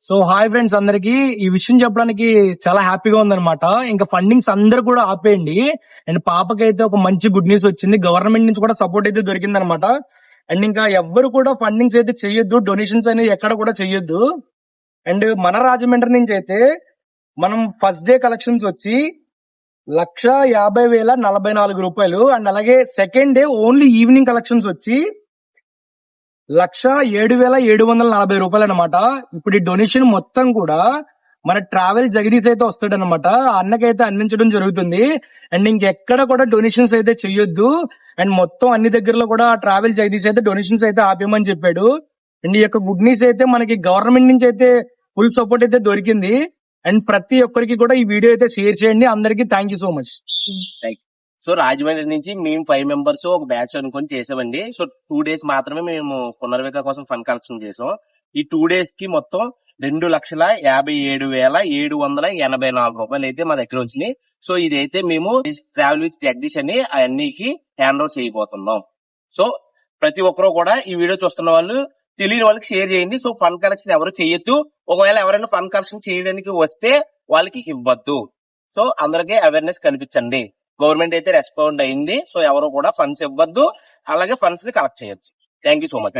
So hi friends అందరికి ఈ విషయం చెప్పడానికి చాలా హ్యాపీగా ఉందన్నమాట. ఇంకా ఫండింగ్స్ అందరూ కూడా ఆపేయండి. అండ్ పాపకైతే ఒక మంచి గుడ్ న్యూస్ వచ్చింది, గవర్నమెంట్ నుంచి కూడా సపోర్ట్ అయితే దొరికింది అనమాట. అండ్ ఇంకా ఎవ్వరు కూడా ఫండింగ్స్ అయితే చెయ్యొద్దు, డొనేషన్స్ అనేది ఎక్కడ కూడా చెయ్యొద్దు. అండ్ మన రాజమండ్రి నుంచి అయితే మనం ఫస్ట్ డే కలెక్షన్స్ వచ్చి 1,50,044 అండ్ అలాగే second day only evening collections వచ్చి 1,07,740 అనమాట. ఇప్పుడు ఈ డొనేషన్ మొత్తం కూడా మన ట్రావెల్ జగదీష్ అయితే వస్తాడనమాట. అన్నకైతే అందించడం జరుగుతుంది. అండ్ ఇంకెక్కడ కూడా డొనేషన్స్ అయితే చెయ్యొద్దు. అండ్ మొత్తం అన్ని దగ్గరలో కూడా ట్రావెల్ జగదీష్ అయితే డొనేషన్స్ అయితే ఆపేయమని చెప్పాడు. అండ్ ఈ యొక్క గుడ్ న్యూస్ అయితే మనకి గవర్నమెంట్ నుంచి అయితే ఫుల్ సపోర్ట్ అయితే దొరికింది. అండ్ ప్రతి ఒక్కరికి కూడా ఈ వీడియో అయితే షేర్ చేయండి. అందరికి thank you so much. So Rajahmundry నుంచి మేము 5 మెంబర్స్ ఒక బ్యాచ్ అనుకొని చేసామండి. సో 2 days మాత్రమే మేము పునర్విక కోసం ఫండ్ కలెక్షన్ చేసాం. ఈ 2 days కి మొత్తం 2,57,784 అయితే మా దగ్గర వచ్చినాయి. సో ఇదైతే మేము ట్రావెల్ విత్ జగదీష్ అని అన్నికి హ్యాండ్ ఓవర్ చేయబోతున్నాం. సో ప్రతి ఒక్కరు కూడా ఈ వీడియో చూస్తున్న వాళ్ళు తెలియని వాళ్ళకి షేర్ చేయండి. సో ఫండ్ కలెక్షన్ ఎవరు చేయొద్దు. ఒకవేళ ఎవరైనా ఫండ్ కలెక్షన్ చేయడానికి వస్తే వాళ్ళకి ఇవ్వద్దు. సో అందరికీ అవేర్నెస్ కనిపించండి. గవర్నమెంట్ అయితే రెస్పాండ్ అయింది. సో ఎవరు కూడా ఫండ్స్ ఇవ్వద్దు, అలాగే ఫండ్స్ ని కలెక్ట్ చేయొద్దు. Thank you so much.